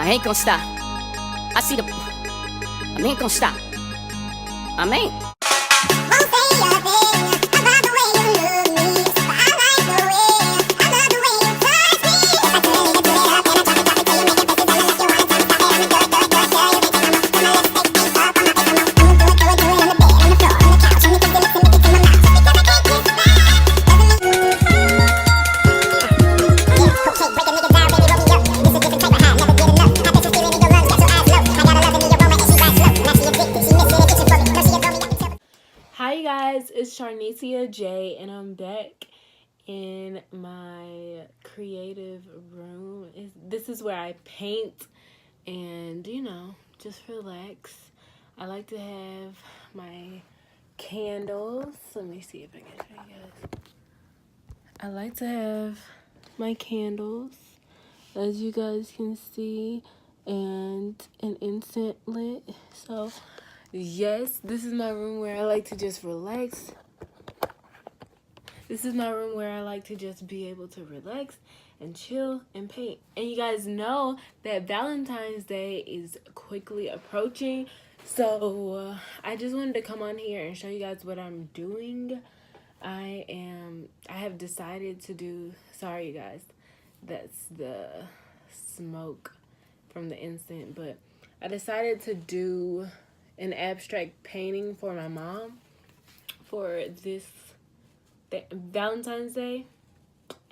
I ain't gonna stop. I see the. I ain't gonna stop. I ain't. Won't say a thing about the way you look me, but I like the way, I love the way you touch me. If I turn it up and I drop it till you make it pussy feel like you wanna stop it. I'ma do it, girl, you think I'ma let's take things up, I'ma take things up. I'ma do it on the bed, on the floor, on the couch, on the kicks, and lick it to my mouth. Because I can't kiss back, doesn't mean yeah, cocaine, break a nigga down, baby, roll me up. This a different type of high, never get enough. High pressure steering in your lungs, got your eyes low. I got a love in me aroma and she rides slow. Now she addicted, she missing and itching for me. No, she adore me, got me tell. Hi you guys, it's Charnicia J and I'm back in my creative room. This is where I paint and, just relax. I like to have my candles. Let me see if I can show you guys. I like to have my candles, as you guys can see, and an incense lit. So yes, this is my room where I like to just relax. This is my room where I like to just be able to relax and chill and paint. And you guys know that Valentine's Day is quickly approaching. So I just wanted to come on here and show you guys what I'm doing. I have decided to do, sorry you guys, that's the smoke from the incense, but I decided to do an abstract painting for my mom for this Valentine's Day.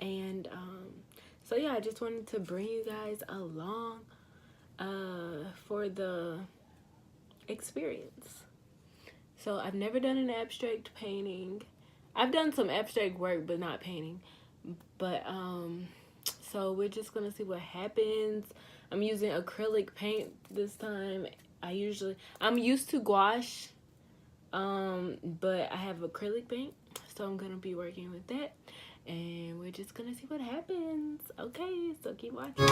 And so yeah, I just wanted to bring you guys along for the experience. So I've never done an abstract painting. I've done some abstract work but not painting. But so we're just gonna see what happens. I'm using acrylic paint this time. I'm used to gouache, but I have acrylic paint, so I'm gonna be working with that, and we're just gonna see what happens. Okay, so keep watching.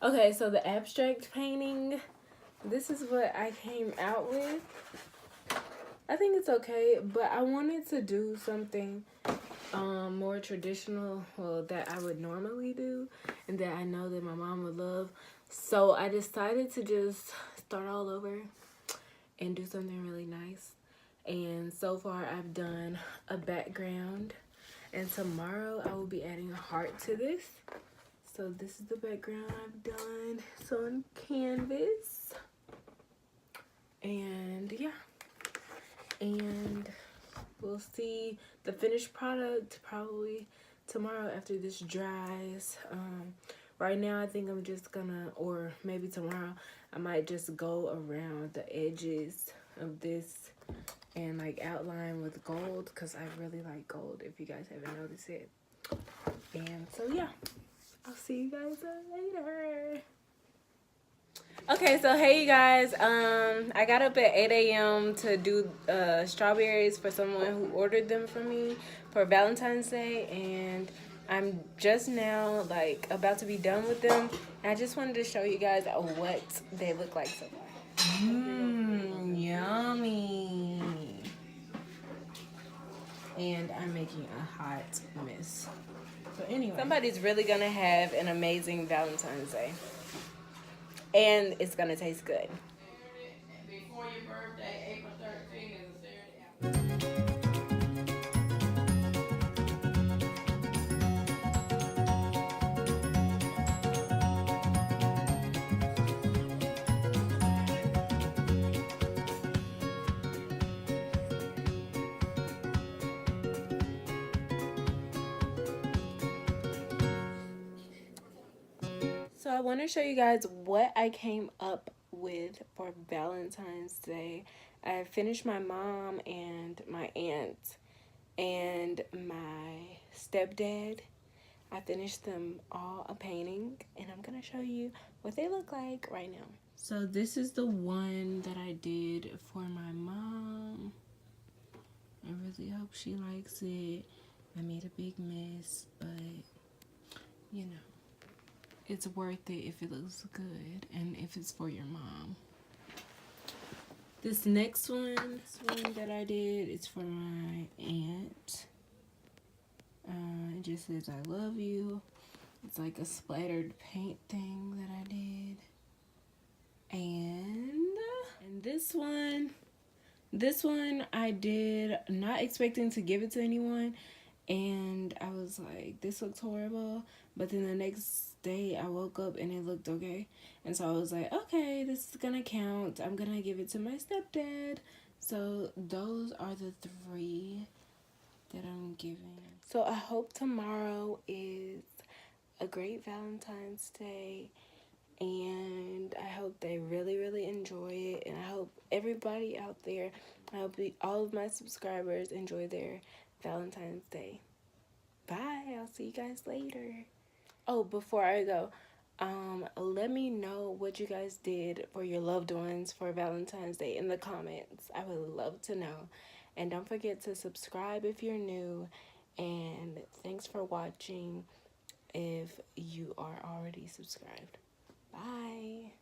Okay, so the abstract painting, this is what I came out with. I think it's okay, but I wanted to do something more traditional, well, that I would normally do and that I know that my mom would love. So I decided to just start all over and do something really nice. And so far I've done a background, and tomorrow I will be adding a heart to this. So this is the background I've done. It's on canvas. And yeah. And we'll see the finished product probably tomorrow after this dries. Right now I think I'm just gonna, or maybe tomorrow, I might just go around the edges of this and like outline with gold, because I really like gold, if you guys haven't noticed it. And so yeah, I'll see you guys later. Okay, so hey you guys, I got up at 8 a.m. to do strawberries for someone who ordered them from me for Valentine's Day, and I'm just now like about to be done with them. And I just wanted to show you guys what they look like so far. Yummy. And I'm making a hot mess. So anyway, somebody's really gonna have an amazing Valentine's Day. And it's gonna taste good. Before your birthday, April 13th is a Saturday. So I want to show you guys what I came up with for Valentine's Day. I finished my mom and my aunt and my stepdad. I finished them all a painting, and I'm going to show you what they look like right now. So this is the one that I did for my mom. I really hope she likes it. I made a big mess, but you know, it's worth it if it looks good and if it's for your mom. This next one, that I did, is for my aunt. It just says I love you. It's like a splattered paint thing that I did. And this one I did not expecting to give it to anyone, and I was like, this looks horrible. But then the next day I woke up and it looked okay, and so I was like, okay, this is gonna count. I'm gonna give it to my stepdad. So those are the 3 that I'm giving. So I hope tomorrow is a great Valentine's Day, and I hope they really, really enjoy it. And I hope everybody out there, I hope all of my subscribers enjoy their Valentine's Day. Bye. I'll see you guys later. Oh, before I go, let me know what you guys did for your loved ones for Valentine's Day in the comments. I would love to know. And don't forget to subscribe if you're new. And thanks for watching if you are already subscribed. Bye.